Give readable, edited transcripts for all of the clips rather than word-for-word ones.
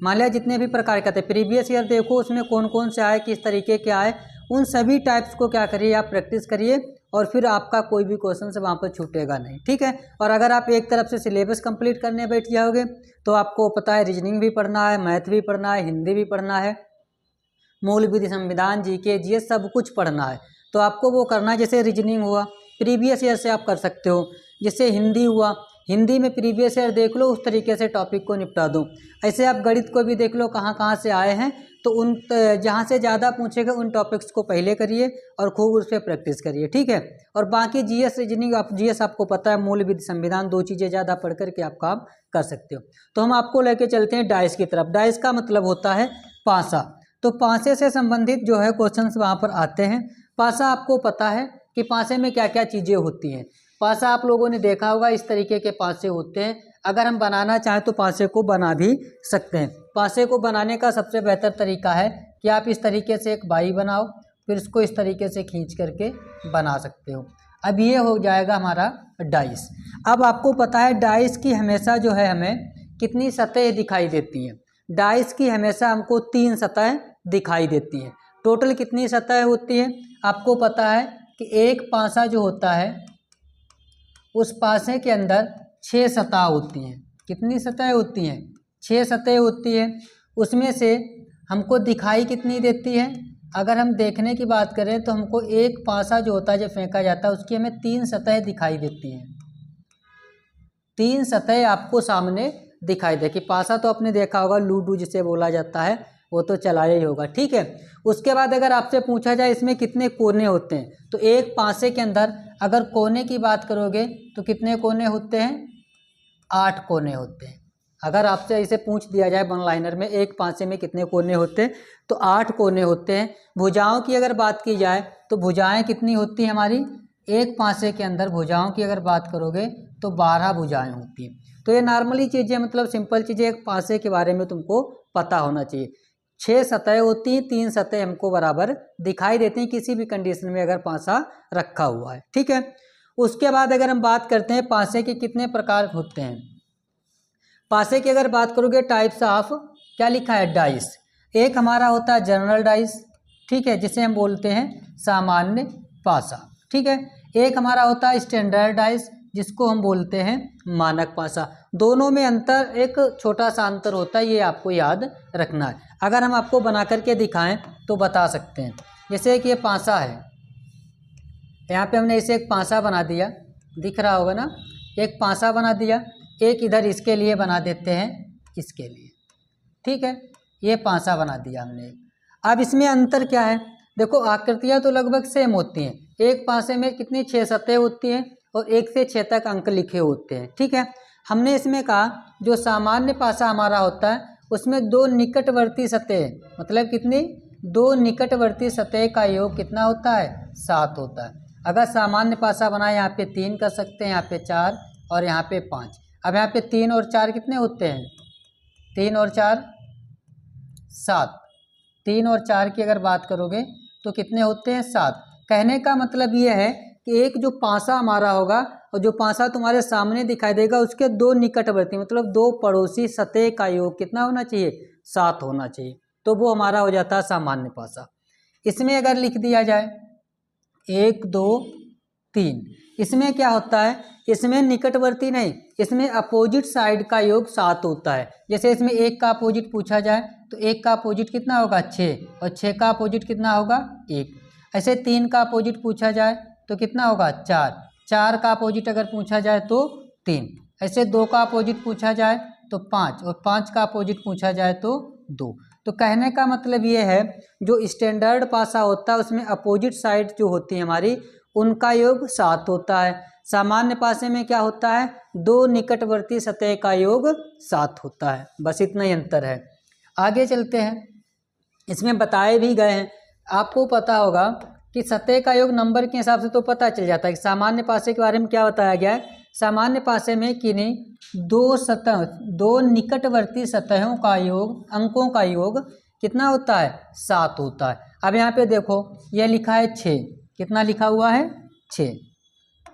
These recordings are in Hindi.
मान लिया जितने भी प्रकार के थे प्रीवियस ईयर देखो उसमें कौन कौन से आए, किस तरीके के आए, उन सभी टाइप्स को क्या करिए आप प्रैक्टिस करिए और फिर आपका कोई भी क्वेश्चन से वहाँ पर छूटेगा नहीं, ठीक है। और अगर आप एक तरफ से सिलेबस कंप्लीट करने बैठ जाओगे तो आपको पता है रीजनिंग भी पढ़ना है, मैथ भी पढ़ना है, हिंदी भी पढ़ना है, मूल विधि, संविधान, जीके, जीएस सब कुछ पढ़ना है। तो आपको वो करना है, जैसे रीजनिंग हुआ प्रीवियस ईयर से आप कर सकते हो, जैसे हिंदी हुआ हिंदी में प्रीवियस ईयर देख लो, उस तरीके से टॉपिक को निपटा दो। ऐसे आप गणित को भी देख लो कहाँ कहाँ से आए हैं, तो उन जहाँ से ज़्यादा पूछेगा उन टॉपिक्स को पहले करिए और खूब उस पर प्रैक्टिस करिए, ठीक है। और बाकी जीएस रीजनिंग, आप जीएस आपको पता है, मूल विधि, संविधान, दो चीज़ें ज़्यादा पढ़ करके आप काम कर सकते हो। तो हम आपको लेके चलते हैं डाइस की तरफ। डाइस का मतलब होता है पासा। तो पासे से संबंधित जो है क्वेश्चंस वहाँ पर आते हैं। पासा आपको पता है कि पासे में क्या क्या चीज़ें होती हैं। पासा आप लोगों ने देखा होगा, इस तरीके के पासे होते हैं। अगर हम बनाना चाहें तो पासे को बना भी सकते हैं। पासे को बनाने का सबसे बेहतर तरीका है कि आप इस तरीके से एक बाई बनाओ, फिर इसको इस तरीके से खींच करके बना सकते हो। अब ये हो जाएगा हमारा डाइस। अब आपको पता है डाइस की हमेशा जो है हमें कितनी सतहें दिखाई देती हैं। डाइस की हमेशा हमको 3 सतहें दिखाई देती हैं। टोटल कितनी सतहें होती हैं आपको पता है कि एक पासा जो होता है उस पासे के अंदर 6 सतह होती हैं। कितनी सतह होती हैं? 6 सतह होती हैं। उसमें से हमको दिखाई कितनी देती है? अगर हम देखने की बात करें तो हमको एक पासा जो होता है जब फेंका जाता है उसकी हमें 3 सतह दिखाई देती हैं। 3 सतह आपको सामने दिखाई दे कि पासा तो आपने देखा होगा, लूडो जिसे बोला जाता है, वो तो चलाया ही होगा, ठीक है। उसके बाद अगर आपसे पूछा जाए इसमें कितने कोने होते हैं, तो एक पासे के अंदर अगर कोने की बात करोगे तो कितने कोने होते हैं? 8 कोने होते हैं। अगर आपसे इसे पूछ दिया जाए वन लाइनर में एक पासे में कितने कोने होते हैं, तो 8 कोने होते हैं। भुजाओं की अगर बात की जाए तो भुजाएं कितनी होती हैं हमारी? एक पासे के अंदर भुजाओं की अगर बात करोगे तो 12 भुजाएं होती हैं। तो ये नॉर्मली चीज़ें, मतलब सिंपल चीज़ें, एक पासे के बारे में तुमको पता होना चाहिए। 6 सतह होती हैं, 3 सतह हमको बराबर दिखाई देती हैं किसी भी कंडीशन में अगर पासा रखा हुआ है, ठीक है। उसके बाद अगर हम बात करते हैं पासे के कितने प्रकार होते हैं। पासे की अगर बात करोगे टाइप्स ऑफ, क्या लिखा है? डाइस। एक हमारा होता है जनरल डाइस, ठीक है, जिसे हम बोलते हैं सामान्य पासा, ठीक है। एक हमारा होता है स्टैंडर्ड डाइस, जिसको हम बोलते हैं मानक पासा। दोनों में अंतर, एक छोटा सा अंतर होता है, ये आपको याद रखना है। अगर हम आपको बना करके दिखाएं तो बता सकते हैं। जैसे कि ये पासा है, यहाँ पे हमने इसे एक पासा बना दिया, दिख रहा होगा ना, एक पासा बना दिया। एक इधर इसके लिए बना देते हैं, इसके लिए, ठीक है, ये पासा बना दिया हमने। अब इसमें अंतर क्या है? देखो आकृतियाँ तो लगभग सेम होती हैं। एक पासे में कितनी 6 सतह होती हैं और 1 से 6 तक अंक लिखे होते हैं, ठीक है। हमने इसमें कहा जो सामान्य पासा हमारा होता है उसमें 2 निकटवर्ती सतह, मतलब कितनी? 2 निकटवर्ती सतह का योग कितना होता है? 7 होता है। अगर सामान्य पासा बनाए, यहाँ पे 3 कर सकते हैं, यहाँ पे 4 और यहाँ पे 5। अब यहाँ पे 3 और 4 कितने होते हैं? 3 और 4 7। 3 और 4 की अगर बात करोगे तो कितने होते हैं? 7। कहने का मतलब ये है कि एक जो पासा हमारा होगा और जो पासा तुम्हारे सामने दिखाई देगा उसके 2 निकटवर्ती, मतलब 2 पड़ोसी सतह का योग कितना होना चाहिए? 7 होना चाहिए। तो वो हमारा हो जाता है सामान्य पासा। इसमें अगर लिख दिया जाए 1 2 3, इसमें क्या होता है? इसमें निकटवर्ती नहीं, इसमें अपोजिट साइड का योग 7 होता है। जैसे इसमें 1 का अपोजिट पूछा जाए तो 1 का अपोजिट कितना होगा? 6, और 6 का अपोजिट कितना होगा? 1। ऐसे 3 का अपोजिट पूछा जाए तो कितना होगा? 4। 4 का अपोजिट अगर पूछा जाए तो 3। ऐसे 2 का अपोजिट पूछा जाए तो 5, और 5 का अपोजिट पूछा जाए तो 2। तो कहने का मतलब ये है जो स्टैंडर्ड पासा होता है उसमें अपोजिट साइड जो होती है हमारी, उनका योग 7 होता है। सामान्य पासे में क्या होता है? 2 निकटवर्ती सतह का योग 7 होता है। बस इतना ही अंतर है। आगे चलते हैं। इसमें बताए भी गए हैं, आपको पता होगा कि सतह का योग नंबर के हिसाब से तो पता चल जाता है कि सामान्य पासे के बारे में क्या बताया गया है। सामान्य पासे में किन्हीं 2 निकटवर्ती सतहों का योग, अंकों का योग कितना होता है? 7 होता है। अब यहाँ पे देखो यह लिखा है 6, कितना लिखा हुआ है? 6।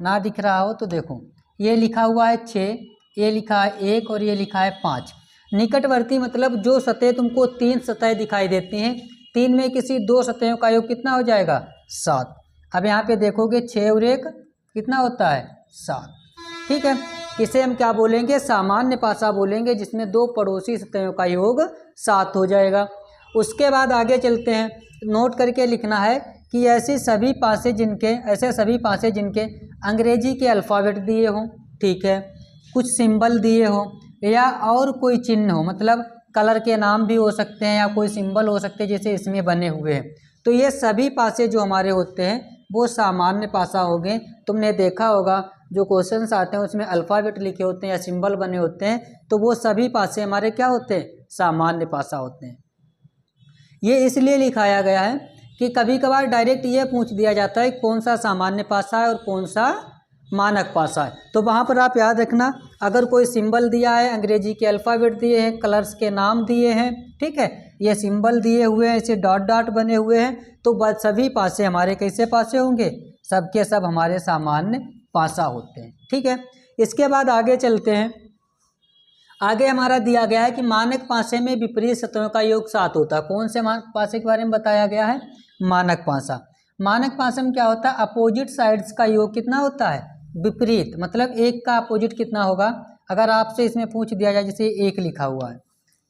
ना दिख रहा हो तो देखो, ये लिखा हुआ है 6, ये लिखा है 1 और ये लिखा है 5। निकटवर्ती मतलब जो सतह तुमको 3 सतह दिखाई देती हैं, 3 में किसी 2 सतहों का योग कितना हो जाएगा 7। अब यहाँ पे देखोगे 6 और 1 कितना होता है 7। ठीक है, इसे हम क्या बोलेंगे सामान्य पासा बोलेंगे, जिसमें 2 पड़ोसी सतहों का योग 7 हो जाएगा। उसके बाद आगे चलते हैं, नोट करके लिखना है कि ऐसे सभी पासे जिनके अंग्रेजी के अल्फ़ाबेट दिए हों, ठीक है, कुछ सिंबल दिए हो या और कोई चिन्ह हो, मतलब कलर के नाम भी हो सकते हैं या कोई सिंबल हो सकते हैं जैसे इसमें बने हुए हैं, तो ये सभी पासे जो हमारे होते हैं वो सामान्य पासा हो गए। तुमने देखा होगा जो क्वेश्चंस आते हैं उसमें अल्फ़ाबेट लिखे होते हैं या सिंबल बने होते हैं, तो वो सभी पासे हमारे क्या होते हैं सामान्य पासा होते हैं। ये इसलिए लिखाया गया है कि कभी कभार डायरेक्ट ये पूछ दिया जाता है कौन सा सामान्य पासा है और कौन सा मानक पासा है, तो वहाँ पर आप याद रखना अगर कोई सिंबल दिया है, अंग्रेजी के अल्फ़ाबेट दिए हैं, कलर्स के नाम दिए हैं, ठीक है, ये सिंबल दिए हुए हैं, इसे डॉट डॉट बने हुए हैं, तो सभी पासे हमारे कैसे पासे होंगे, सब के सब हमारे सामान्य पासा होते हैं। ठीक है, इसके बाद आगे चलते हैं। आगे हमारा दिया गया है कि मानक पासे में विपरीत सतहों का योग 7 होता है। कौन से पासे के बारे में बताया गया है, मानक पासा। मानक पासे में क्या होता है, अपोजिट साइड्स का योग कितना होता है विपरीत, मतलब एक का अपोजिट कितना होगा। अगर आपसे इसमें पूछ दिया जाए, जैसे 1 लिखा हुआ है,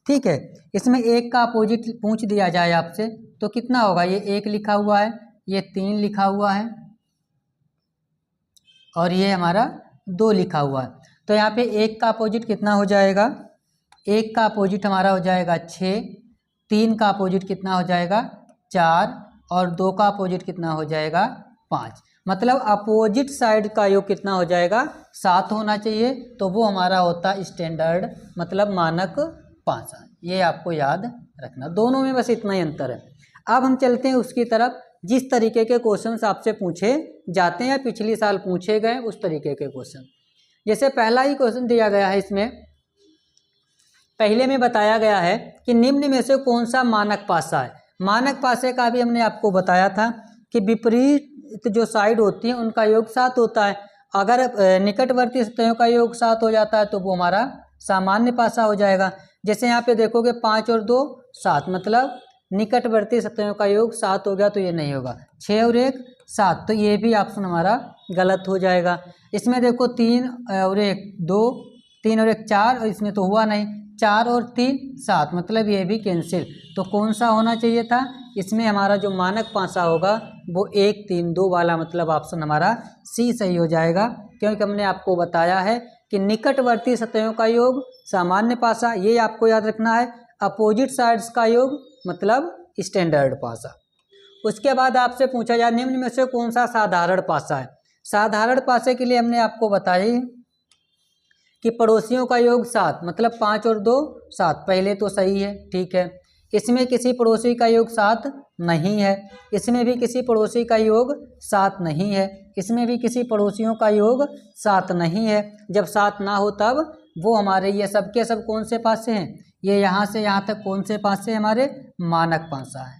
ठीक है, इसमें 1 का अपोजिट पूछ दिया जाए आपसे तो कितना होगा, ये 1 लिखा हुआ है, ये 3 लिखा हुआ है और ये हमारा 2 लिखा हुआ है, तो यहाँ पे 1 का अपोजिट कितना हो जाएगा, 1 का अपोजिट हमारा हो जाएगा 6, 3 का अपोजिट कितना हो जाएगा 4 और 2 का अपोजिट कितना हो जाएगा 5। मतलब अपोजिट साइड का योग कितना हो जाएगा 7 होना चाहिए, तो वो हमारा होता है स्टैंडर्ड मतलब मानक पासा। ये आपको याद रखना, दोनों में बस इतना ही अंतर है। अब हम चलते हैं उसकी तरफ जिस तरीके के क्वेश्चंस आपसे पूछे जाते हैं या पिछले साल पूछे गए उस तरीके के क्वेश्चन। जैसे पहला ही क्वेश्चन दिया गया है, इसमें पहले में बताया गया है कि निम्न में से कौन सा मानक पासा है। मानक पासे का भी हमने आपको बताया था कि विपरीत जो साइड होती हैं उनका योग 7 होता है। अगर निकटवर्ती सतहों का योग 7 हो जाता है तो वो हमारा सामान्य पासा हो जाएगा। जैसे यहाँ पे देखोगे 5 और 2 7, मतलब निकटवर्ती सतहों का योग 7 हो गया, तो ये नहीं होगा। 6 और 1 7, तो ये भी ऑप्शन हमारा गलत हो जाएगा। इसमें देखो 3 और 1 2, 3 और 1 4 और इसमें तो हुआ नहीं, 4 और 3 7, मतलब ये भी कैंसिल। तो कौन सा होना चाहिए था, इसमें हमारा जो मानक पासा होगा वो 1 3 2 वाला, मतलब ऑप्शन हमारा सी सही हो जाएगा, क्योंकि हमने आपको बताया है कि निकटवर्ती सतहों का योग सामान्य पासा, ये आपको याद रखना है। अपोजिट साइड्स का योग मतलब स्टैंडर्ड पासा। उसके बाद आपसे पूछा जाए निम्न में से कौन सा साधारण पासा है। साधारण पासे के लिए हमने आपको बताया कि पड़ोसियों का योग 7, मतलब 5 और 2 7, पहले तो सही है, ठीक है। इसमें किसी पड़ोसी का योग 7 नहीं है, इसमें भी किसी पड़ोसी का योग 7 नहीं है, इसमें भी किसी पड़ोसियों का योग 7 नहीं है। जब 7 ना हो तब वो हमारे ये सब के सब कौन से पासे हैं, ये यहाँ से यहाँ तक कौन से पासे हमारे मानक पासा है।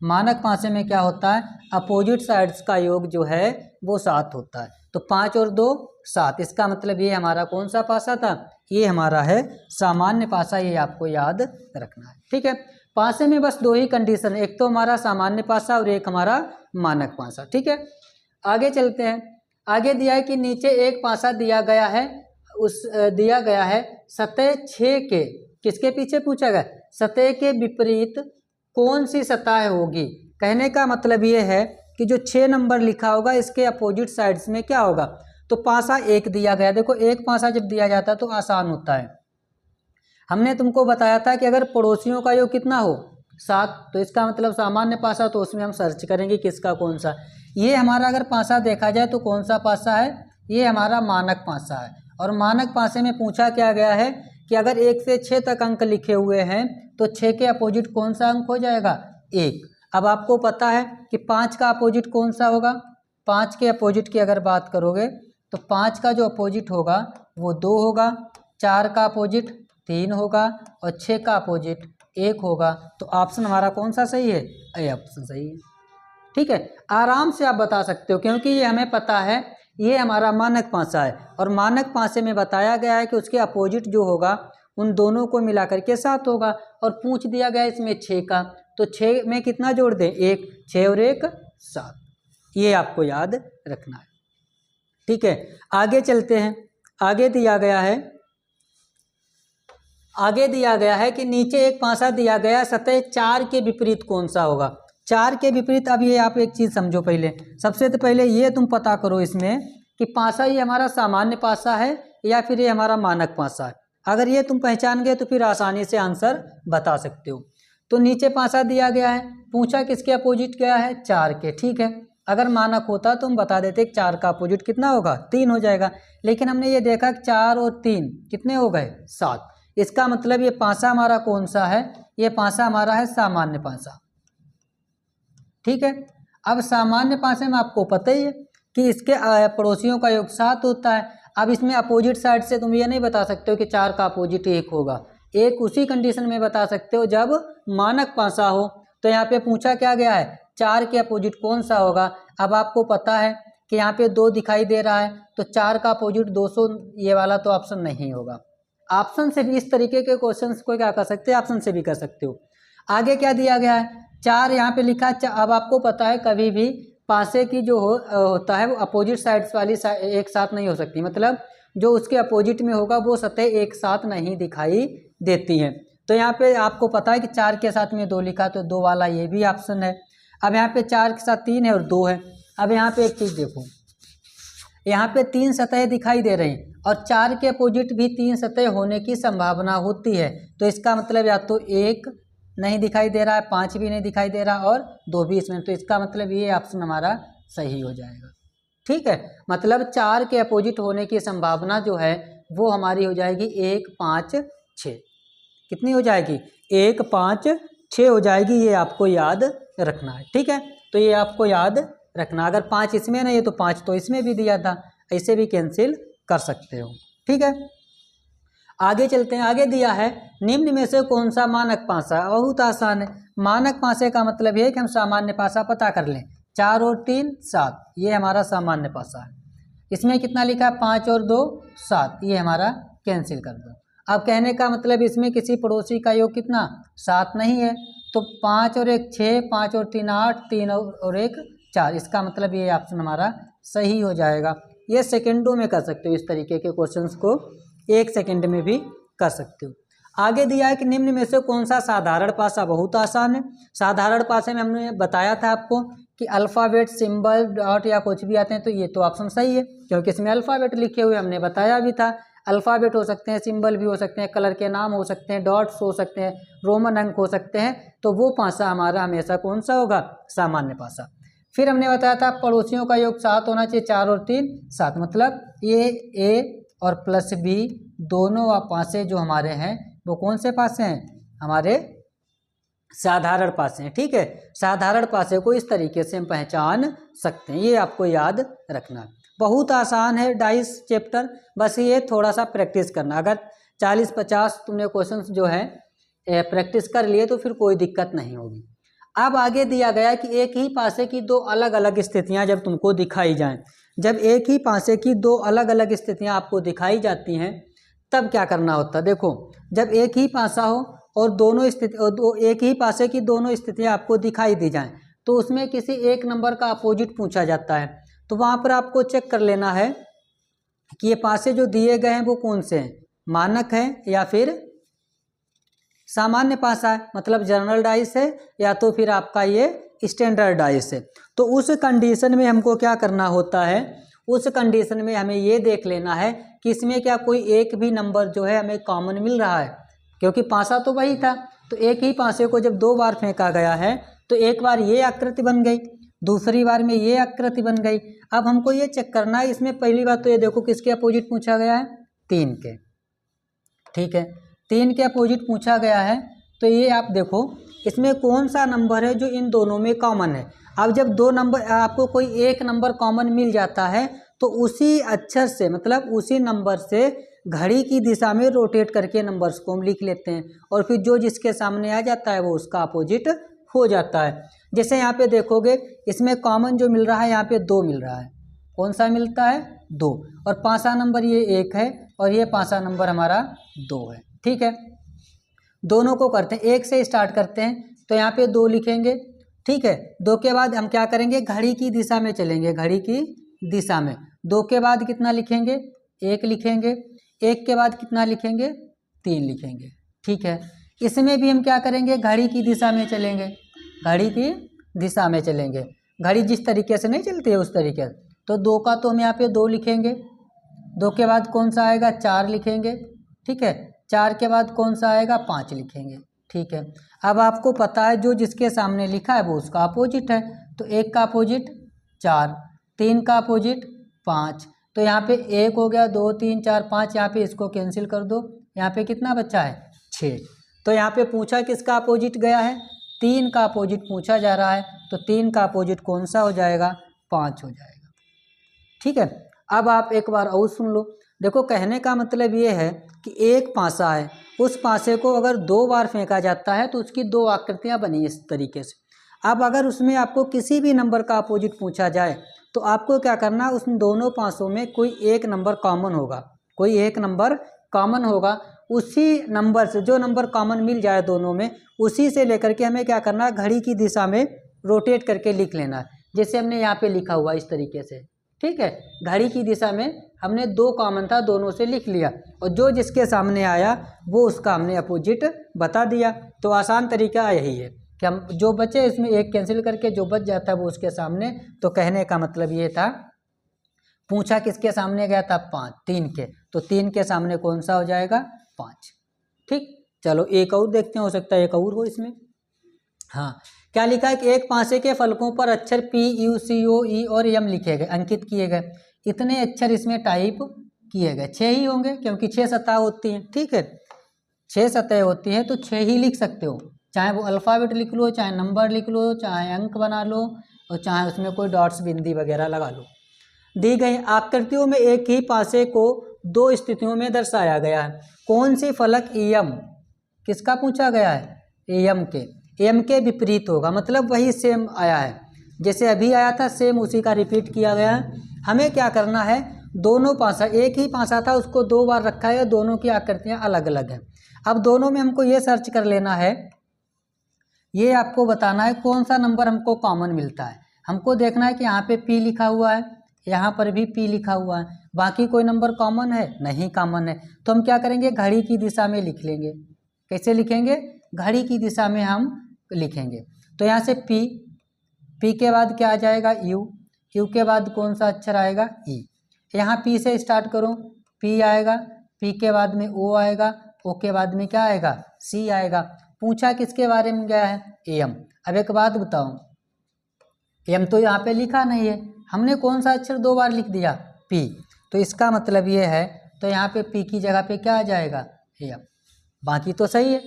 मानक पासे में क्या होता है, अपोजिट साइड्स का योग जो है वो 7 होता है। तो 5 और 2 7, इसका मतलब ये हमारा कौन सा पासा था, ये हमारा है सामान्य पासा, ये आपको याद रखना है। ठीक है, पासे में बस 2 ही कंडीशन, एक तो हमारा सामान्य पासा और एक हमारा मानक पासा। ठीक है, आगे चलते हैं। आगे दिया है कि नीचे एक पासा दिया गया है, दिया गया है सतह 6 के, किसके पीछे पूछा गया, सतह के विपरीत कौन सी सतह होगी। कहने का मतलब ये है कि जो 6 नंबर लिखा होगा इसके अपोजिट साइड्स में क्या होगा। तो पासा 1 दिया गया, देखो एक पासा जब दिया जाता है तो आसान होता है। हमने तुमको बताया था कि अगर पड़ोसियों का योग कितना हो 7, तो इसका मतलब सामान्य पासा, तो उसमें हम सर्च करेंगे किसका कौन सा। ये हमारा अगर पासा देखा जाए तो कौन सा पासा है, ये हमारा मानक पासा है। और मानक पासे में पूछा क्या गया है कि अगर 1 से 6 तक अंक लिखे हुए हैं तो 6 के अपोजिट कौन सा अंक हो जाएगा 1। अब आपको पता है कि 5 का अपोजिट कौन सा होगा, 5 के अपोजिट की अगर बात करोगे तो 5 का जो अपोजिट होगा वो 2 होगा, 4 का अपोजिट 3 होगा और 6 का अपोजिट 1 होगा। तो ऑप्शन हमारा कौन सा सही है, ए ऑप्शन सही है। ठीक है, आराम से आप बता सकते हो क्योंकि ये हमें पता है ये हमारा मानक पासा है और मानक पासे में बताया गया है कि उसके अपोजिट जो होगा उन दोनों को मिला करके 7 होगा। और पूछ दिया गया इसमें 6 का, तो 6 में कितना जोड़ दें, 1, 6 और 1 7। ये आपको याद रखना है, ठीक है। आगे चलते हैं। आगे दिया गया है कि नीचे एक पासा दिया गया, सतह 4 के विपरीत कौन सा होगा। 4 के विपरीत, अब ये आप एक चीज़ समझो पहले, सबसे तो पहले ये तुम पता करो इसमें कि पासा ये हमारा सामान्य पासा है या फिर ये हमारा मानक पासा है। अगर ये तुम पहचान गए तो फिर आसानी से आंसर बता सकते हो। तो नीचे पासा दिया गया है, पूछा किसके अपोजिट गया है, 4 के, ठीक है। अगर मानक होता तो हम बता देते कि 4 का अपोजिट कितना होगा, 3 हो जाएगा। लेकिन हमने ये देखा कि 4 और 3 कितने हो गए, 7। इसका मतलब ये पासा हमारा कौन सा है, ये पासा हमारा है सामान्य पासा, ठीक है। अब सामान्य पासे में आपको पता ही है कि इसके पड़ोसियों का योग 7 होता है। अब इसमें अपोजिट साइड से तुम ये नहीं बता सकते हो कि 4 का अपोजिट 1 होगा। एक उसी कंडीशन में बता सकते हो जब मानक पासा हो। तो यहाँ पे पूछा क्या गया है, 4 के अपोजिट कौन सा होगा। अब आपको पता है कि यहाँ पे 2 दिखाई दे रहा है, तो 4 का अपोजिट 200, ये वाला तो ऑप्शन नहीं होगा। ऑप्शन से भी इस तरीके के क्वेश्चंस को क्या कर सकते हैं, ऑप्शन से भी कर सकते हो। आगे क्या दिया गया है, 4 यहाँ पे लिखा है। अब आपको पता है कभी भी पासे की जो होता है वो अपोजिट साइड्स वाली एक साथ नहीं हो सकती, मतलब जो उसके अपोजिट में होगा वो सतह एक साथ नहीं दिखाई देती हैं। तो यहाँ पे आपको पता है कि 4 के साथ में 2 लिखा, तो 2 वाला ये भी ऑप्शन है। अब यहाँ पे 4 के साथ 3 है और 2 है। अब यहाँ पे एक चीज़ देखो, यहाँ पे 3 सतह दिखाई दे रही हैं और 4 के अपोजिट भी 3 सतह होने की संभावना होती है। तो इसका मतलब या तो 1 नहीं दिखाई दे रहा है, 5 भी नहीं दिखाई दे रहा और 2 भी इसमें, तो इसका मतलब ये ऑप्शन हमारा सही हो जाएगा, ठीक है। मतलब 4 के अपोजिट होने की संभावना जो है वो हमारी हो जाएगी 1, 5, 6। कितनी हो जाएगी, 1, 5, 6 हो जाएगी। ये आपको याद रखना है, ठीक है। तो ये आपको याद रखना, अगर 5 इसमें नहीं है तो 5 तो इसमें भी दिया था, ऐसे भी कैंसिल कर सकते हो, ठीक है। आगे चलते हैं। आगे दिया है निम्न में से कौन सा मानक पासा। बहुत आसान है। मानक पासे का मतलब ये है कि हम सामान्य पासा पता कर लें। 4 और 3 7, ये हमारा सामान्य पासा है। इसमें कितना लिखा है, 5 और 2 7, ये हमारा कैंसिल कर दो। अब कहने का मतलब इसमें किसी पड़ोसी का योग कितना, 7 नहीं है, तो 5 और 1 6, 5 और 3 8, 3 और 1 4। इसका मतलब ये ऑप्शन हमारा सही हो जाएगा। ये सेकेंडों में कर सकते हो, इस तरीके के क्वेश्चंस को 1 सेकेंड में भी कर सकते हो। आगे दिया है कि निम्न में से कौन सा साधारण पासा। बहुत आसान है। साधारण पासे में हमने बताया था आपको कि अल्फ़ाबेट, सिंबल, डॉट या कुछ भी आते हैं, तो ये तो ऑप्शन सही है क्योंकि इसमें अल्फ़ाबेट लिखे हुए, हमने बताया भी था। अल्फ़ाबेट हो सकते हैं, सिंबल भी हो सकते हैं, कलर के नाम हो सकते हैं, डॉट्स हो सकते हैं, रोमन अंक हो सकते हैं, तो वो पासा हमारा हमेशा कौन सा होगा, सामान्य पासा। फिर हमने बताया था पड़ोसियों का योग 7 होना चाहिए, 4 और 3 7, मतलब ये ए और प्लस बी दोनों पासे जो हमारे हैं वो कौन से पासे हैं, हमारे साधारण पासे हैं, ठीक है। साधारण पासे को इस तरीके से हम पहचान सकते हैं, ये आपको याद रखना। बहुत आसान है डाइस चैप्टर, बस ये थोड़ा सा प्रैक्टिस करना। अगर 40-50 तुमने क्वेश्चंस जो है प्रैक्टिस कर लिए तो फिर कोई दिक्कत नहीं होगी। अब आगे दिया गया कि एक ही पासे की 2 अलग अलग स्थितियां जब तुमको दिखाई जाएं, जब एक ही पासे की 2 अलग अलग स्थितियां आपको दिखाई जाती हैं तब क्या करना होता है। देखो, जब एक ही पासा हो और दोनों स्थिति एक ही पासे की दोनों स्थितियां आपको दिखाई दी जाएं, तो उसमें किसी एक नंबर का अपोजिट पूछा जाता है। तो वहाँ पर आपको चेक कर लेना है कि ये पासे जो दिए गए हैं वो कौन से हैं, मानक है या फिर सामान्य पासा है, मतलब जनरल डाइस है, या तो फिर आपका ये स्टैंडर्ड डाइस है। तो उस कंडीशन में हमको क्या करना होता है, उस कंडीशन में हमें ये देख लेना है कि इसमें क्या कोई एक भी नंबर जो है हमें कॉमन मिल रहा है, क्योंकि पासा तो वही था। तो एक ही पासे को जब 2 बार फेंका गया है तो एक बार ये आकृति बन गई, दूसरी बार में ये आकृति बन गई। अब हमको ये चेक करना है, इसमें पहली बात तो ये देखो किसके अपोजिट पूछा गया है, 3 के, ठीक है, 3 के अपोजिट पूछा गया है। तो ये आप देखो इसमें कौन सा नंबर है जो इन दोनों में कॉमन है। अब जब 2 नंबर, आपको कोई एक नंबर कॉमन मिल जाता है तो उसी अक्षर से, मतलब उसी नंबर से घड़ी की दिशा में रोटेट करके नंबर्स को हम लिख लेते हैं और फिर जो जिसके सामने आ जाता है वो उसका अपोजिट हो जाता है। जैसे यहाँ पे देखोगे इसमें कॉमन जो मिल रहा है, यहाँ पे 2 मिल रहा है। कौन सा मिलता है, 2, और पासा नंबर ये 1 है और ये पासा नंबर हमारा 2 है, ठीक है, दोनों को करते हैं, एक से स्टार्ट करते हैं। तो यहाँ पे 2 लिखेंगे, ठीक है। 2 के बाद हम क्या करेंगे, घड़ी की दिशा में चलेंगे, घड़ी की दिशा में। 2 के बाद कितना लिखेंगे, 1 लिखेंगे। 1 के बाद कितना लिखेंगे, 3 लिखेंगे, ठीक है। इसमें भी हम क्या करेंगे, घड़ी की दिशा में चलेंगे, घड़ी की दिशा में चलेंगे। घड़ी जिस तरीके से नहीं चलती है उस तरीके से। तो 2 का तो हम यहाँ पे 2 लिखेंगे। 2 के बाद कौन सा आएगा, 4 लिखेंगे, ठीक है। 4 के बाद कौन सा आएगा, 5 लिखेंगे, ठीक है। अब आपको पता है जो जिसके सामने लिखा है वो उसका अपोजिट है। तो 1 का अपोजिट 4, 3 का अपोजिट 5। तो यहाँ पे 1 हो गया, 2 3 4 5, यहाँ पे इसको कैंसिल कर दो। यहाँ पे कितना बचा है, 6। तो यहाँ पे पूछा किसका अपोजिट गया है, 3 का अपोजिट पूछा जा रहा है। तो 3 का अपोजिट कौन सा हो जाएगा, 5 हो जाएगा, ठीक है। अब आप एक बार और सुन लो। देखो कहने का मतलब ये है कि एक पासा है, उस पासे को अगर 2 बार फेंका जाता है तो उसकी 2 आकृतियाँ बनी इस तरीके से। अब अगर उसमें आपको किसी भी नंबर का अपोजिट पूछा जाए तो आपको क्या करना, उस दोनों पासों में कोई एक नंबर कॉमन होगा, कोई एक नंबर कॉमन होगा। उसी नंबर से, जो नंबर कॉमन मिल जाए दोनों में, उसी से लेकर के हमें क्या करना है, घड़ी की दिशा में रोटेट करके लिख लेना है। जैसे हमने यहाँ पे लिखा हुआ इस तरीके से, ठीक है। घड़ी की दिशा में हमने 2 कॉमन था, दोनों से लिख लिया, और जो जिसके सामने आया वो उसका हमने अपोजिट बता दिया। तो आसान तरीका यही है कि हम जो बचे इसमें 1 कैंसिल करके जो बच जाता है वो उसके सामने। तो कहने का मतलब ये था, पूछा किसके सामने गया था, 5, 3 के। तो 3 के सामने कौन सा हो जाएगा, 5, ठीक। चलो एक और देखते हैं, हो सकता है एक और हो इसमें। हाँ, क्या लिखा है कि एक पासे के फलकों पर अक्षर P, U, C, O, E और M लिखे गए, अंकित किए गए। इतने अक्षर इसमें टाइप किए गए, 6 ही होंगे क्योंकि 6 सतह होती हैं, ठीक है। 6 सतह होती हैं तो 6 ही लिख सकते हो, चाहे वो अल्फ़ाबेट लिख लो, चाहे नंबर लिख लो, चाहे अंक बना लो, और चाहे उसमें कोई डॉट्स बिंदी वगैरह लगा लो। दी गई आकृतियों में एक ही पासे को 2 स्थितियों में दर्शाया गया है। कौन सी फलक एम, किसका पूछा गया है, एम के, एम के विपरीत होगा, मतलब वही सेम आया है, जैसे अभी आया था सेम उसी का रिपीट किया गया है। हमें क्या करना है, दोनों पासा, एक ही पासा था उसको 2 बार रखा है, दोनों की आकृतियाँ अलग अलग हैं। अब दोनों में हमको ये सर्च कर लेना है, ये आपको बताना है कौन सा नंबर हमको कॉमन मिलता है। हमको देखना है कि यहाँ पे P लिखा हुआ है, यहाँ पर भी P लिखा हुआ है, बाकी कोई नंबर कॉमन है, नहीं कॉमन है। तो हम क्या करेंगे, घड़ी की दिशा में लिख लेंगे। कैसे लिखेंगे, घड़ी की दिशा में हम लिखेंगे। तो यहाँ से P के बाद क्या आ जाएगा, U के बाद कौन सा अक्षर आएगा, E। यहाँ P से स्टार्ट करो, P आएगा, P के बाद में O आएगा, O के बाद में क्या आएगा, C आएगा। पूछा किसके बारे में गया है, एम। अब एक बात बताओ, एम तो यहाँ पे लिखा नहीं है, हमने कौन सा अक्षर 2 बार लिख दिया, P। तो इसका मतलब ये है, तो यहाँ पे P की जगह पे क्या आ जाएगा, एम। बाकी तो सही है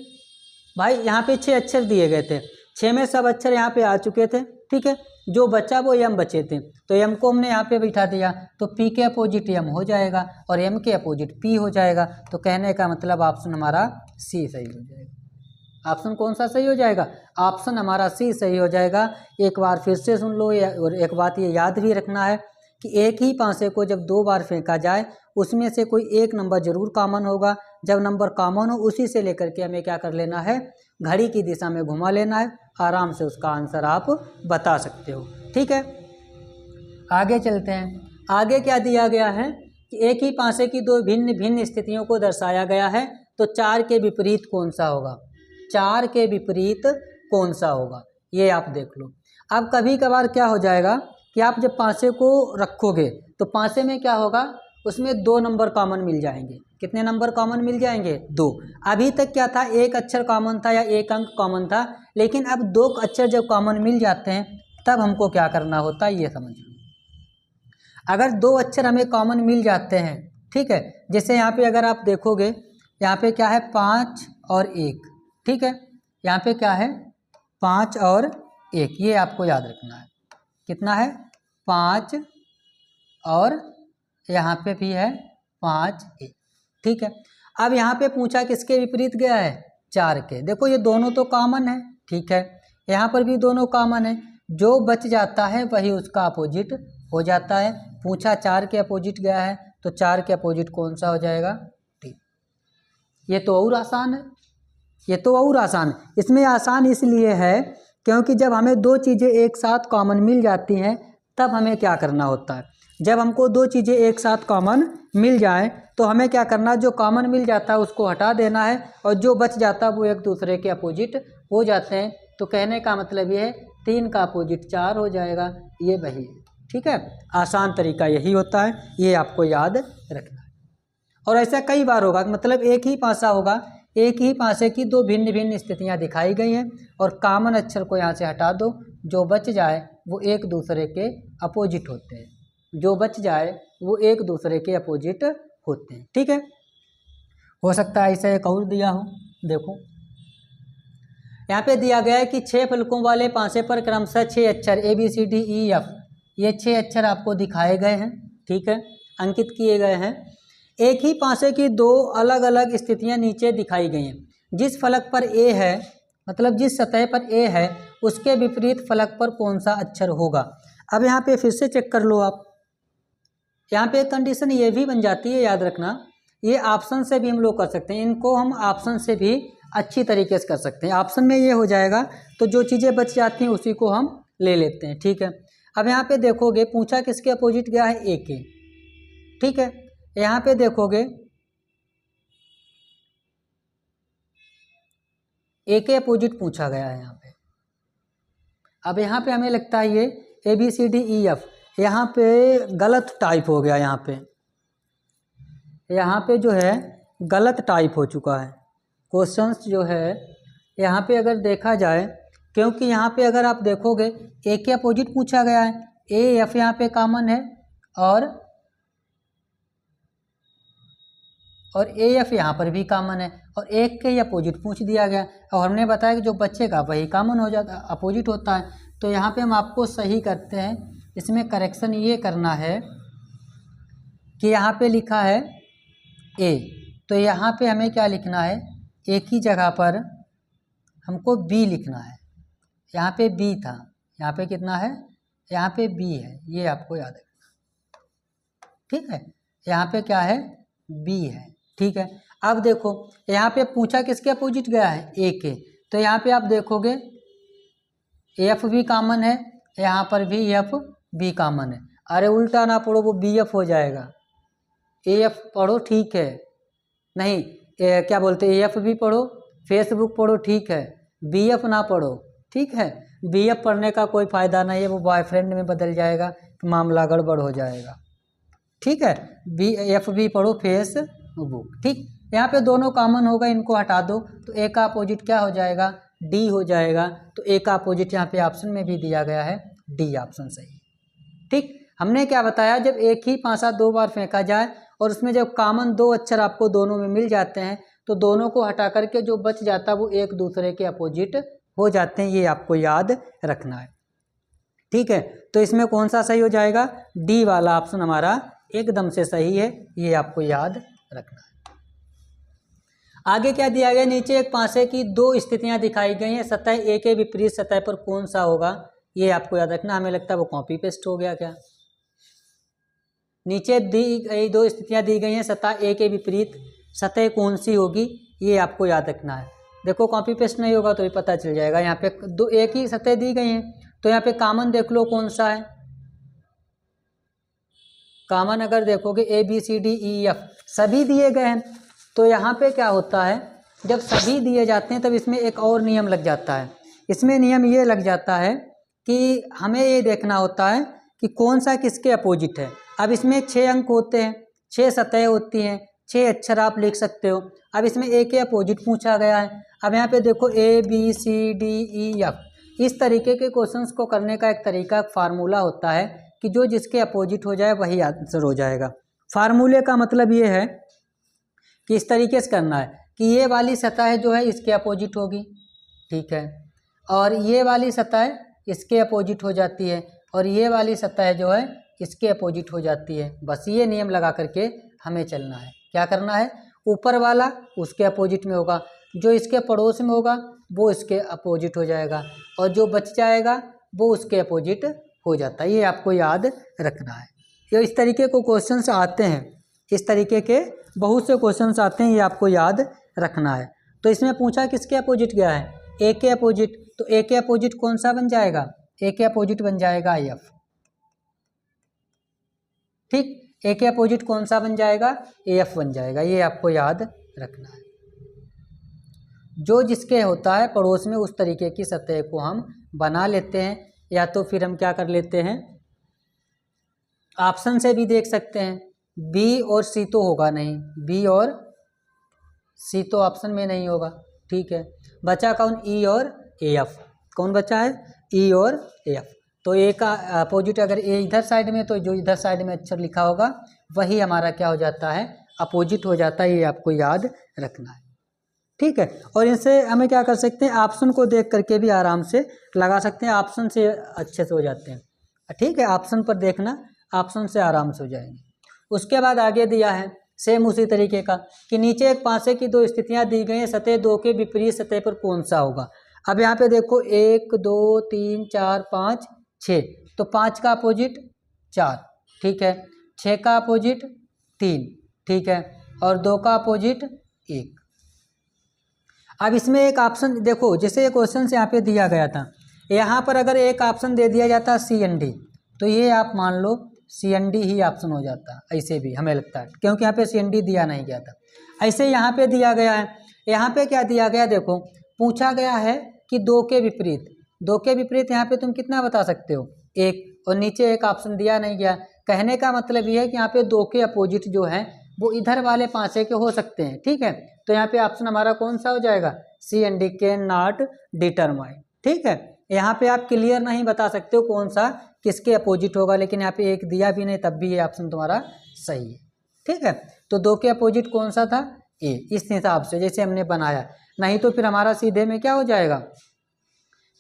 भाई। यहाँ पे 6 अक्षर दिए गए थे, 6 में सब अक्षर यहाँ पे आ चुके थे, ठीक है। जो बचा वो एम बचे थे, तो एम को हमने यहाँ पे बिठा दिया, तो P के अपोजिट एम हो जाएगा और एम के अपोजिट P हो जाएगा। तो कहने का मतलब ऑप्शन हमारा C सही हो जाएगा। ऑप्शन कौन सा सही हो जाएगा, ऑप्शन हमारा C सही हो जाएगा। एक बार फिर से सुन लो, और एक बात ये याद भी रखना है कि एक ही पासे को जब 2 बार फेंका जाए उसमें से कोई एक नंबर जरूर कॉमन होगा। जब नंबर कॉमन हो उसी से लेकर के हमें क्या कर लेना है, घड़ी की दिशा में घुमा लेना है, आराम से उसका आंसर आप बता सकते हो, ठीक है। आगे चलते हैं। आगे क्या दिया गया है कि एक ही पासे की 2 भिन्न भिन्न स्थितियों को दर्शाया गया है। तो 4 के विपरीत कौन सा होगा, 4 के विपरीत कौन सा होगा, ये आप देख लो। अब कभी कभार क्या हो जाएगा कि आप जब पासे को रखोगे तो पासे में क्या होगा, उसमें 2 नंबर कॉमन मिल जाएंगे। कितने नंबर कॉमन मिल जाएंगे, 2। अभी तक क्या था, एक अक्षर कॉमन था या एक अंक कॉमन था, लेकिन अब 2 अक्षर जब कॉमन मिल जाते हैं तब हमको क्या करना होता है, ये समझ लो। अगर 2 अक्षर हमें कॉमन मिल जाते हैं, ठीक है, जैसे यहाँ पे अगर आप देखोगे, यहाँ पे क्या है, 5 और 1, ठीक है। यहाँ पे क्या है, 5 और 1, ये आपको याद रखना है। कितना है, 5 और यहाँ पे भी है 5, 1, ठीक है। अब यहाँ पे पूछा किसके विपरीत गया है, 4 के। देखो ये दोनों तो कॉमन है, ठीक है, यहाँ पर भी दोनों कॉमन है, जो बच जाता है वही उसका अपोजिट हो जाता है। पूछा 4 के अपोजिट गया है, तो 4 के अपोजिट कौन सा हो जाएगा, 3। ये तो और आसान है, ये तो और आसान है। इसमें आसान इसलिए है क्योंकि जब हमें दो चीज़ें एक साथ कॉमन मिल जाती हैं तब हमें क्या करना होता है। जब हमको दो चीज़ें एक साथ कॉमन मिल जाएं तो हमें क्या करना है, जो कॉमन मिल जाता है उसको हटा देना है और जो बच जाता है वो एक दूसरे के अपोजिट हो जाते हैं। तो कहने का मतलब ये है 3 का अपोजिट 4 हो जाएगा, ये वही है। ठीक है, आसान तरीका यही होता है, ये आपको याद रखना है। और ऐसा कई बार होगा, मतलब एक ही पासा होगा, एक ही पासे की दो भिन्न भिन्न स्थितियां दिखाई गई हैं और कॉमन अक्षर को यहाँ से हटा दो, जो बच जाए वो एक दूसरे के अपोजिट होते हैं, जो बच जाए वो एक दूसरे के अपोजिट होते हैं। ठीक है, हो सकता है ऐसा एक और दिया हो, देखो यहाँ पे दिया गया है कि 6 फलकों वाले पासे पर क्रमशः 6 अक्षर ABCDEF, ये 6 अक्षर आपको दिखाए गए हैं। ठीक है, अंकित किए गए हैं। एक ही पासे की दो अलग अलग स्थितियां नीचे दिखाई गई हैं। जिस फलक पर A है, मतलब जिस सतह पर A है उसके विपरीत फलक पर कौन सा अक्षर होगा। अब यहाँ पे फिर से चेक कर लो आप, यहाँ पे एक कंडीशन ये भी बन जाती है, याद रखना, ये ऑप्शन से भी हम लोग कर सकते हैं, इनको हम ऑप्शन से भी अच्छी तरीके से कर सकते हैं। ऑप्शन में ये हो जाएगा तो जो चीज़ें बच जाती हैं उसी को हम ले लेते हैं। ठीक है, अब यहाँ पे देखोगे पूछा किसके अपोजिट गया है, A के। ठीक है, यहाँ पे देखोगे A के अपोजिट पूछा गया है यहाँ पे। अब यहाँ पे हमें लगता है ये ABCDEF यहाँ पे गलत टाइप हो गया, यहाँ पे जो है गलत टाइप हो चुका है क्वेश्चंस जो है यहाँ पे अगर देखा जाए, क्योंकि यहाँ पे अगर आप देखोगे A के अपोजिट पूछा गया है, AF यहाँ पे कॉमन है और AF यहाँ पर भी कॉमन है और एक के ही अपोजिट पूछ दिया गया और हमने बताया कि जो बचेगा वही कॉमन हो जाता, अपोजिट होता है। तो यहाँ पे हम आपको सही करते हैं, इसमें करेक्शन ये करना है कि यहाँ पे लिखा है A, तो यहाँ पे हमें क्या लिखना है, एक ही जगह पर हमको B लिखना है। यहाँ पे B था, यहाँ पे कितना है, यहाँ पे B है, ये आपको याद रखना। ठीक है, यहाँ पे क्या है, B है। ठीक है, अब देखो यहाँ पे पूछा किसके अपोजिट गया है, A के, तो यहाँ पे आप देखोगे AF भी कॉमन है, यहाँ पर भी F भी कॉमन है। अरे उल्टा ना पढ़ो, वो BF हो जाएगा। AF पढ़ो, ठीक है, नहीं क्या बोलते हैं, AF भी पढ़ो, फेसबुक पढ़ो, ठीक है, BF ना पढ़ो। ठीक है, BF पढ़ने का कोई फ़ायदा नहीं है, वो बॉयफ्रेंड में बदल जाएगा, मामला गड़बड़ हो जाएगा। ठीक है, BF भी पढ़ो, फेसबुक। ठीक, यहाँ पे दोनों कॉमन होगा, इनको हटा दो तो A का अपोजिट क्या हो जाएगा, D हो जाएगा। तो A का अपोजिट यहाँ पे ऑप्शन में भी दिया गया है, D ऑप्शन सही। ठीक, हमने क्या बताया, जब एक ही पासा 2 बार फेंका जाए और उसमें जब कॉमन 2 अक्षर आपको दोनों में मिल जाते हैं तो दोनों को हटा करके जो बच जाता है वो एक दूसरे के अपोजिट हो जाते हैं, ये आपको याद रखना है। ठीक है, तो इसमें कौन सा सही हो जाएगा, D वाला ऑप्शन हमारा एकदम से सही है, ये आपको याद रखना है। आगे क्या दिया गया, नीचे एक पासे की 2 स्थितियां दिखाई गई हैं, सतह A के विपरीत सतह पर कौन सा होगा, ये आपको याद रखना। हमें लगता है वो कॉपी पेस्ट हो गया क्या, नीचे दी गई 2 स्थितियां दी गई हैं, सतह A के विपरीत सतह कौन सी होगी, ये आपको याद रखना है। देखो कॉपी पेस्ट नहीं होगा तो भी पता चल जाएगा, यहाँ पे 2 एक ही सतह दी गई हैं, तो यहाँ पे कॉमन देख लो कौन सा है। कॉमन अगर देखोगे ABCDEF सभी दिए गए हैं, तो यहाँ पे क्या होता है, जब सभी दिए जाते हैं तब इसमें एक और नियम लग जाता है। इसमें नियम ये लग जाता है कि हमें ये देखना होता है कि कौन सा किसके अपोजिट है। अब इसमें 6 अंक होते हैं, 6 सतह होती हैं, 6 अक्षर आप लिख सकते हो। अब इसमें A के अपोजिट पूछा गया है। अब यहाँ पे देखो ABCDEF, इस तरीके के क्वेश्चंस को करने का एक तरीका, फार्मूला होता है कि जो जिसके अपोजिट हो जाए वही आंसर हो जाएगा। फार्मूले का मतलब ये है कि इस तरीके से करना है कि ये वाली सतह जो है इसके अपोजिट होगी, ठीक है, और ये वाली सतह इसके अपोजिट हो जाती है और ये वाली सतह जो है इसके अपोजिट हो जाती है। बस ये नियम लगा करके हमें चलना है। क्या करना है, ऊपर वाला उसके अपोजिट में होगा, जो इसके पड़ोस में होगा वो इसके अपोजिट हो जाएगा और जो बच जाएगा वो उसके अपोजिट हो जाता है। ये आपको याद रखना है। ये इस तरीके को क्वेश्चंस आते हैं, इस तरीके के बहुत से क्वेश्चंस आते हैं, ये आपको याद रखना है। तो इसमें पूछा किसके अपोजिट गया है, ए के अपोजिट, तो ए के अपोजिट कौन सा बन जाएगा, ए के अपोजिट बन जाएगा एफ। ठीक, ए के अपोजिट कौन सा बन जाएगा, एफ बन जाएगा, ये आपको याद रखना है। जो जिसके होता है पड़ोस में उस तरीके की सतह को हम बना लेते हैं, या तो फिर हम क्या कर लेते हैं, ऑप्शन से भी देख सकते हैं। बी और सी तो होगा नहीं, बी और सी तो ऑप्शन में नहीं होगा, ठीक है। बचा कौन, ई और ए एफ, कौन बचा है, ई और एफ। तो ए का अपोजिट अगर ए इधर साइड में, तो जो इधर साइड में अक्षर लिखा होगा वही हमारा क्या हो जाता है, अपोजिट हो जाता है, ये आपको याद रखना है, ठीक है। और इनसे हमें क्या कर सकते हैं, ऑप्शन को देख करके भी आराम से लगा सकते हैं, ऑप्शन से अच्छे से हो जाते हैं, ठीक है। ऑप्शन पर देखना, ऑप्शन से आराम से हो जाएंगे। उसके बाद आगे दिया है सेम उसी तरीके का कि नीचे एक पासे की दो स्थितियां दी गई हैं, सतह दो के विपरीत सतह पर कौन सा होगा। अब यहाँ पे देखो 1 2 3 4 5 6, तो 5 का अपोजिट 4, ठीक है, 6 का अपोजिट 3, ठीक है, और 2 का अपोजिट 1। अब इसमें एक ऑप्शन देखो, जैसे क्वेश्चन से यहाँ पे दिया गया था, यहाँ पर अगर एक ऑप्शन दे दिया जाता सी एन डी, तो ये आप मान लो सी एन डी ही ऑप्शन हो जाता, ऐसे भी हमें लगता है, क्योंकि यहाँ पे सी एन डी दिया नहीं गया था। ऐसे यहाँ पे दिया गया है, यहाँ पे क्या दिया गया, देखो पूछा गया है कि दो के विपरीत, दो के विपरीत यहाँ पे तुम कितना बता सकते हो, 1, और नीचे एक ऑप्शन दिया नहीं गया। कहने का मतलब ये है कि यहाँ पे दो के अपोजिट जो है वो इधर वाले पासे के हो सकते हैं, ठीक है। तो यहाँ पे ऑप्शन हमारा कौन सा हो जाएगा, C N D, can not determine, ठीक है। यहाँ पे आप क्लियर नहीं बता सकते हो कौन सा किसके अपोजिट होगा, लेकिन यहाँ पे एक दिया भी नहीं, तब भी ये ऑप्शन तुम्हारा सही है, ठीक है। तो दो के अपोजिट कौन सा था, ए, इस हिसाब से जैसे हमने बनाया, नहीं तो फिर हमारा सीधे में क्या हो जाएगा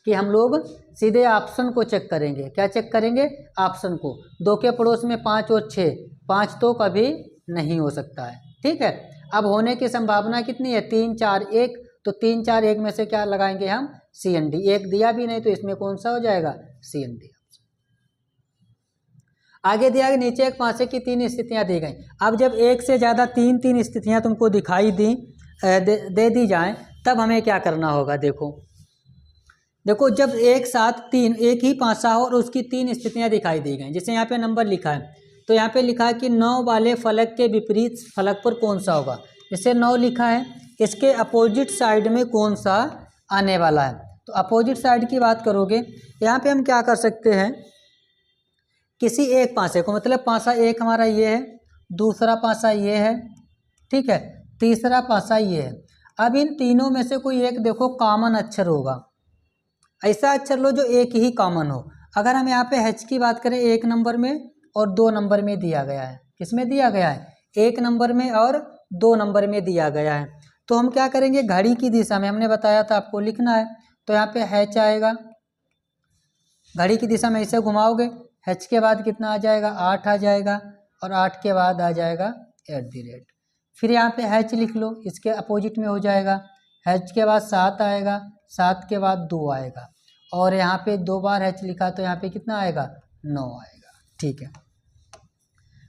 कि हम लोग सीधे ऑप्शन को चेक करेंगे। क्या चेक करेंगे, ऑप्शन को। दो के पड़ोस में 5 और 6, 5 तो कभी नहीं हो सकता है, ठीक है। अब होने की संभावना कितनी है, 3 4 1, तो 3 4 1 में से क्या लगाएंगे हम, सी एन डी। एक दिया भी नहीं तो इसमें कौन सा हो जाएगा, सी एन डी। आगे दिया गया नीचे एक पासे की 3 स्थितियां दी गई। अब जब एक से ज़्यादा 3 स्थितियां तुमको दिखाई दे दी जाएं, तब हमें क्या करना होगा। देखो जब एक साथ 3, एक ही पासा हो और उसकी 3 स्थितियां दिखाई दी गई, जैसे यहाँ पे नंबर लिखा है, तो यहाँ पे लिखा है कि 9 वाले फलक के विपरीत फलक पर कौन सा होगा। जैसे 9 लिखा है, इसके अपोजिट साइड में कौन सा आने वाला है। तो अपोजिट साइड की बात करोगे, यहाँ पे हम क्या कर सकते हैं, किसी एक पासे को, मतलब पासा एक हमारा ये है, दूसरा पासा ये है, ठीक है, तीसरा पासा ये है। अब इन तीनों में से कोई एक देखो कॉमन अक्षर होगा, ऐसा अक्षर लो जो एक ही कॉमन हो। अगर हम यहाँ पे एच की बात करें, 1 नंबर में और 2 नंबर में दिया गया है, किसमें दिया गया है, 1 नंबर में और 2 नंबर में दिया गया है। तो हम क्या करेंगे, घड़ी की दिशा में, हमने बताया था आपको लिखना है, तो यहाँ पे हैच आएगा, घड़ी की दिशा में इसे घुमाओगे, हैच के बाद कितना आ जाएगा, 8 आ जाएगा, और 8 के बाद आ जाएगा @ फिर यहाँ पे हैच लिख लो, इसके अपोजिट में हो जाएगा, हैच के बाद 7 आएगा, 7 के बाद 2 आएगा, और यहाँ पे 2 बार हैच लिखा तो यहाँ पे कितना आएगा, 9 आएगा, ठीक है।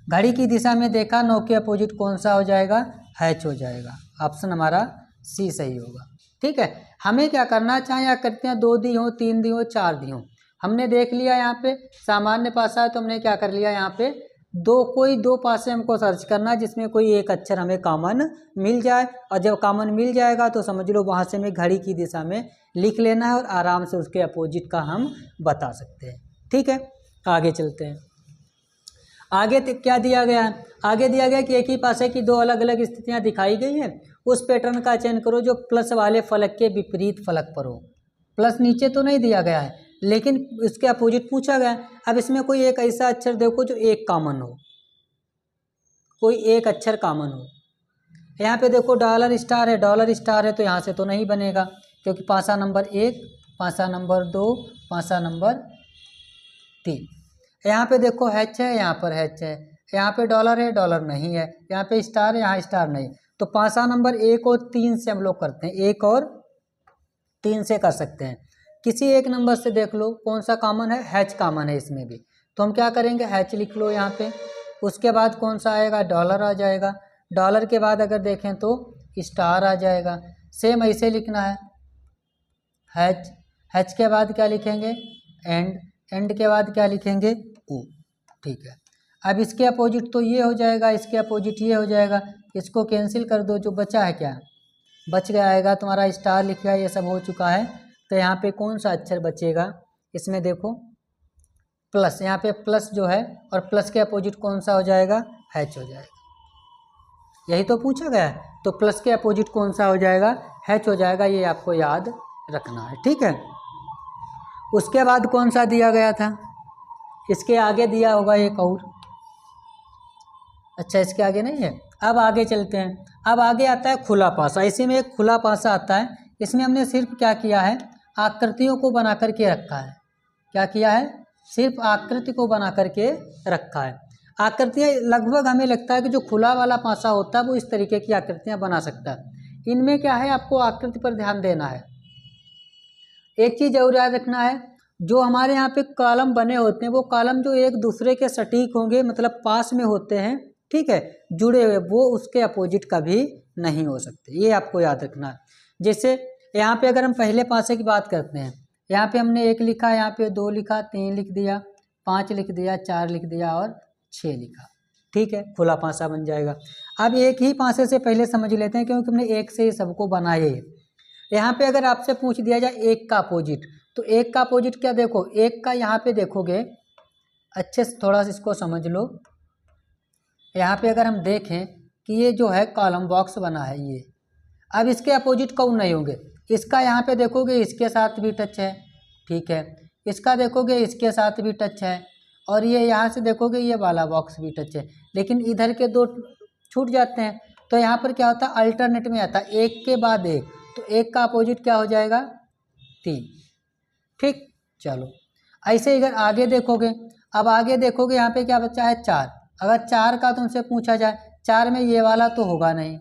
घड़ी की दिशा में देखा, 9 के अपोजिट कौन सा हो जाएगा, हैच हो जाएगा। ऑप्शन हमारा सी सही होगा, ठीक है। हमें क्या करना, चाहे या करते हैं 2 दी हो, 3 दी हो, 4 दी हो, हमने देख लिया यहाँ पे सामान्य पासा है, तो हमने क्या कर लिया, यहाँ पे कोई दो पासे हमको सर्च करना जिसमें कोई एक अक्षर हमें कॉमन मिल जाए, और जब कॉमन मिल जाएगा तो समझ लो वहाँ से हमें घड़ी की दिशा में लिख लेना है और आराम से उसके अपोजिट का हम बता सकते हैं, ठीक है। आगे चलते हैं, आगे क्या दिया गया है, आगे दिया गया कि एक ही पासे की 2 अलग अलग स्थितियाँ दिखाई गई हैं, उस पैटर्न का चयन करो जो प्लस वाले फलक के विपरीत फलक पर हो। प्लस नीचे तो नहीं दिया गया है, लेकिन इसके अपोजिट पूछा गया। अब इसमें कोई एक ऐसा अक्षर देखो जो एक कॉमन हो, कोई एक अक्षर कॉमन हो। यहाँ पे देखो $स्टार है, $स्टार है, तो यहाँ से तो नहीं बनेगा, क्योंकि पासा नंबर 1, पासा नंबर 2, पासा नंबर 3। यहाँ पे देखो हैच है, यहाँ पर हैच है, यहाँ पे डॉलर है, डॉलर नहीं है, यहाँ पे स्टार है, यहाँ स्टार नहीं। तो पासा नंबर 1 और 3 से हम लोग करते हैं, 1 और 3 से कर सकते हैं। किसी एक नंबर से देख लो कौन सा कॉमन है, हैच कॉमन है इसमें भी, तो हम क्या करेंगे, हैच लिख लो यहाँ पे। उसके बाद कौन सा आएगा, डॉलर आ जाएगा। डॉलर के बाद अगर देखें तो स्टार आ जाएगा। सेम ऐसे लिखना है, हैच के बाद क्या लिखेंगे, एंड के बाद क्या लिखेंगे, ओ। ठीक है, अब इसके अपोजिट तो ये हो जाएगा, इसके अपोजिट ये हो जाएगा, इसको कैंसिल कर दो, जो बचा है क्या बच गया आएगा तुम्हारा, स्टार लिख गया, ये सब हो चुका है। तो यहाँ पे कौन सा अक्षर बचेगा, इसमें देखो प्लस, यहाँ पे प्लस जो है, और प्लस के अपोजिट कौन सा हो जाएगा, हैच हो जाएगा। यही तो पूछा गया है, तो प्लस के अपोजिट कौन सा हो जाएगा, हैच हो जाएगा, ये आपको याद रखना है। ठीक है, उसके बाद कौन सा दिया गया था, इसके आगे दिया होगा एक और, अच्छा इसके आगे नहीं है। अब आगे चलते हैं, अब आगे आता है खुला पासा। इसी में एक खुला पासा आता है, इसमें हमने सिर्फ क्या किया है, आकृतियों को बना करके रखा है। क्या किया है, सिर्फ आकृति को बना करके रखा है। आकृतियाँ लगभग हमें लगता है कि जो खुला वाला पासा होता है वो इस तरीके की आकृतियाँ बना सकता है। इनमें क्या है, आपको आकृति पर ध्यान देना है। एक चीज़ जरूर याद रखना है, जो हमारे यहाँ पे कॉलम बने होते हैं वो कॉलम जो एक दूसरे के सटीक होंगे, मतलब पास में होते हैं, ठीक है, जुड़े हुए, वो उसके अपोजिट कभी नहीं हो सकते, ये आपको याद रखना है। जैसे यहाँ पे अगर हम पहले पासे की बात करते हैं, यहाँ पे हमने 1 लिखा, यहाँ पे 2 लिखा, 3 लिख दिया, 5 लिख दिया, 4 लिख दिया और 6 लिखा, ठीक है, खुला पासा बन जाएगा। अब एक ही पासे से पहले समझ लेते हैं, क्योंकि हमने एक से ही सबको बनाए है। यहाँ पे अगर आपसे पूछ दिया जाए एक का अपोजिट, तो एक का अपोजिट क्या, देखो एक का यहाँ पे देखोगे, अच्छे से थोड़ा सा इसको समझ लो। यहाँ पे अगर हम देखें कि ये जो है कॉलम बॉक्स बना है ये, अब इसके अपोजिट कौन नहीं होंगे, इसका यहाँ पे देखोगे इसके साथ भी टच है, ठीक है, इसका देखोगे इसके साथ भी टच है, और ये यहाँ से देखोगे ये वाला बॉक्स भी टच है, लेकिन इधर के 2 छूट जाते हैं। तो यहाँ पर क्या होता है, अल्टरनेट में आता है, एक के बाद एक, तो एक का अपोजिट क्या हो जाएगा, 3। ठीक, चलो ऐसे इधर आगे देखोगे, अब आगे देखोगे यहाँ पे क्या बचा है, 4। अगर 4 का तुमसे पूछा जाए, 4 में ये वाला तो होगा नहीं,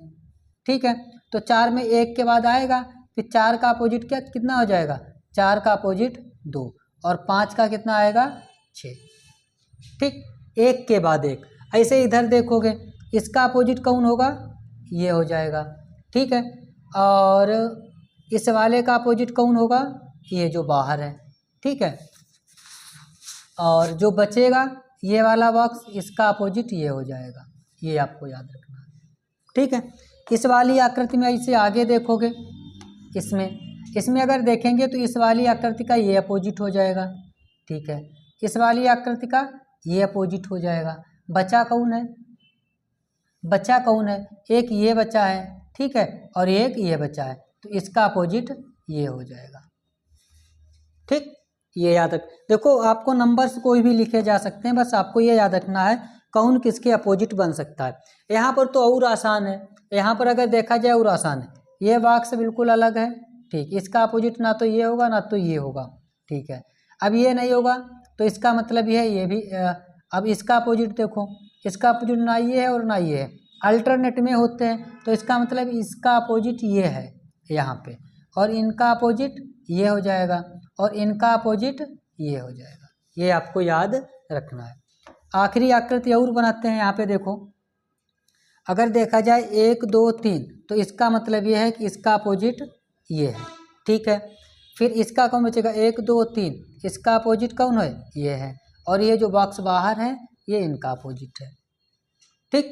ठीक है, तो 4 में 1 के बाद आएगा, फिर 4 का अपोजिट क्या कितना हो जाएगा, 4 का अपोजिट 2, और 5 का कितना आएगा, 6। ठीक, एक के बाद एक। ऐसे इधर देखोगे, इसका अपोजिट कौन होगा, ये हो जाएगा, ठीक है, और इस वाले का अपोजिट कौन होगा, ये जो बाहर है, ठीक है, और जो बचेगा ये वाला बॉक्स, इसका अपोजिट ये हो जाएगा, ये आपको याद रखना है। ठीक है, इस वाली आकृति में ऐसे आगे देखोगे, इसमें अगर देखेंगे तो इस वाली आकृति का ये अपोजिट हो जाएगा, ठीक है, इस वाली आकृति का ये अपोजिट हो जाएगा। बचा कौन है, बचा कौन है, एक ये बचा है, ठीक है, और एक ये बचा है, तो इसका अपोजिट ये हो जाएगा। ठीक, ये याद रख, देखो आपको नंबर्स कोई भी लिखे जा सकते हैं, बस आपको ये याद रखना है कौन किसके अपोजिट बन सकता है। यहाँ पर तो और आसान है, यहाँ पर अगर देखा जाए और आसान है, ये बॉक्स बिल्कुल अलग है, ठीक, इसका अपोजिट ना तो ये होगा ना तो ये होगा, ठीक है, अब ये नहीं होगा तो इसका मतलब ये है, ये भी अब इसका अपोजिट देखो, इसका अपोजिट ना ये है और ना ये है, अल्टरनेट में होते हैं, तो इसका मतलब इसका अपोजिट ये है यहाँ पे, और इनका अपोजिट ये हो जाएगा, और इनका अपोजिट ये हो जाएगा, ये आपको याद रखना है। आखिरी आकृति और बनाते हैं, यहाँ पे देखो, अगर देखा जाए 1 2 3, तो इसका मतलब ये है कि इसका अपोजिट ये है, ठीक है, फिर इसका कौन बचेगा, 1 2 3, इसका अपोजिट कौन है, ये है, और ये जो बॉक्स बाहर है ये इनका अपोजिट है। ठीक,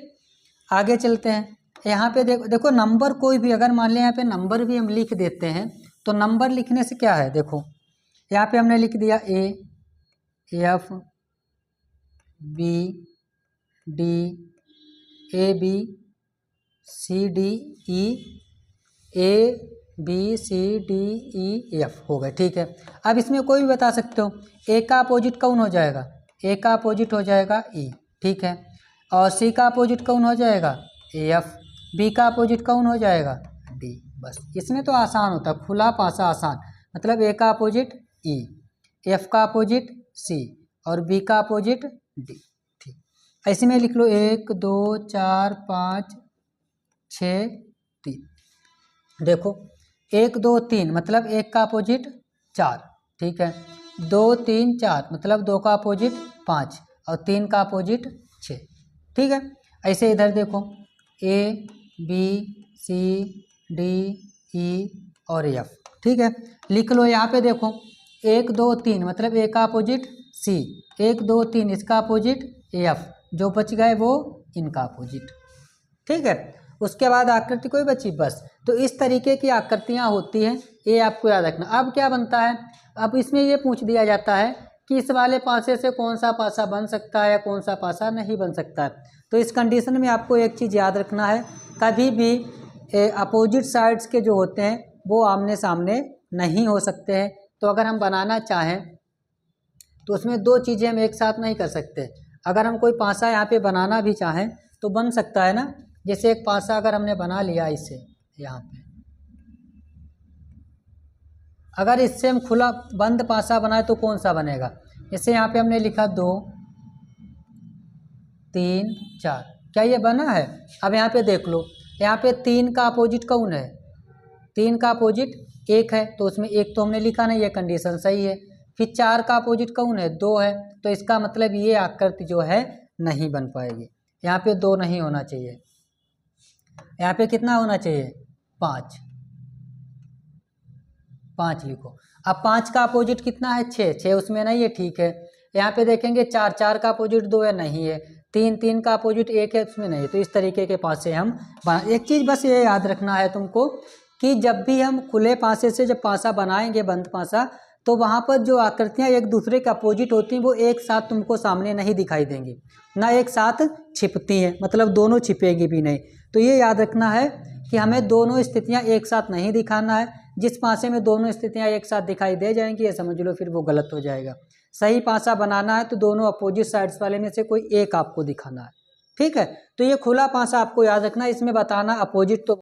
आगे चलते हैं, यहाँ पे देखो नंबर कोई भी अगर मान लें यहाँ पे नंबर भी हम लिख देते हैं, तो नंबर लिखने से क्या है, देखो यहाँ पे हमने लिख दिया A F B D A B C D E A B C D E F हो गए, ठीक है। अब इसमें कोई भी बता सकते हो, A का अपोजिट कौन हो जाएगा, A का अपोजिट हो जाएगा E, ठीक है, और C का अपोजिट कौन हो जाएगा F, B का अपोजिट कौन हो जाएगा D। बस इसमें तो आसान होता है, खुला पासा आसान, मतलब A का अपोजिट E, F का अपोजिट C और B का अपोजिट D। ठीक, ऐसे में लिख लो 1 2 4 5 6 3, देखो 1 2 3 मतलब 1 का अपोजिट 4, ठीक है, 2 3 4 मतलब 2 का अपोजिट 5 और 3 का अपोजिट 6, ठीक है। ऐसे इधर देखो A B C D E और एफ। ठीक है, लिख लो यहाँ पे देखो 1 2 3 मतलब ए का अपोजिट सी, 1 2 3 इसका अपोजिट एफ, जो बच गए वो इनका अपोजिट। ठीक है, उसके बाद आकृति कोई बची बस। तो इस तरीके की आकृतियाँ होती हैं, ये आपको याद रखना। अब क्या बनता है, अब इसमें ये पूछ दिया जाता है कि इस वाले पासे से कौन सा पासा बन सकता है या कौन सा पासा नहीं बन सकता है। तो इस कंडीशन में आपको एक चीज़ याद रखना है, कभी भी अपोजिट साइड्स के जो होते हैं वो आमने सामने नहीं हो सकते हैं। तो अगर हम बनाना चाहें तो उसमें दो चीज़ें हम एक साथ नहीं कर सकते। अगर हम कोई पासा यहाँ पे बनाना भी चाहें तो बन सकता है ना, जैसे एक पासा अगर हमने बना लिया इसे यहाँ पे, अगर इससे हम खुला बंद पासा बनाए तो कौन सा बनेगा। जैसे यहाँ पे हमने लिखा 2 3 4, क्या ये बना है। अब यहाँ पे देख लो, यहाँ पे 3 का अपोजिट कौन है, 3 का अपोजिट 1 है, तो उसमें 1 तो हमने लिखा नहीं, ये कंडीशन सही है। फिर 4 का अपोजिट कौन है, 2 है, तो इसका मतलब ये आकृति जो है नहीं बन पाएगी। यहाँ पे 2 नहीं होना चाहिए, यहाँ पे कितना होना चाहिए 5 लिखो। अब 5 का अपोजिट कितना है 6 उसमें नहीं है, ठीक है। यहाँ पे देखेंगे 4 का अपोजिट 2 है, नहीं है। 3 का अपोजिट 1 है, उसमें नहीं है। तो इस तरीके के पासे हम एक चीज़ बस ये याद रखना है तुमको कि जब भी हम खुले पासे से जब पासा बनाएंगे बंद पासा, तो वहाँ पर जो आकृतियाँ एक दूसरे के अपोजिट होती हैं वो एक साथ तुमको सामने नहीं दिखाई देंगी, ना एक साथ छिपती हैं, मतलब दोनों छिपेगी भी नहीं। तो ये याद रखना है कि हमें दोनों स्थितियाँ एक साथ नहीं दिखाना है। जिस पासे में दोनों स्थितियाँ एक साथ दिखाई दे जाएंगी ये समझ लो फिर वो गलत हो जाएगा। सही पासा बनाना है तो दोनों अपोजिट साइड्स वाले में से कोई एक आपको दिखाना है। ठीक है, तो ये खुला पासा आपको याद रखना है, इसमें बताना अपोजिट तो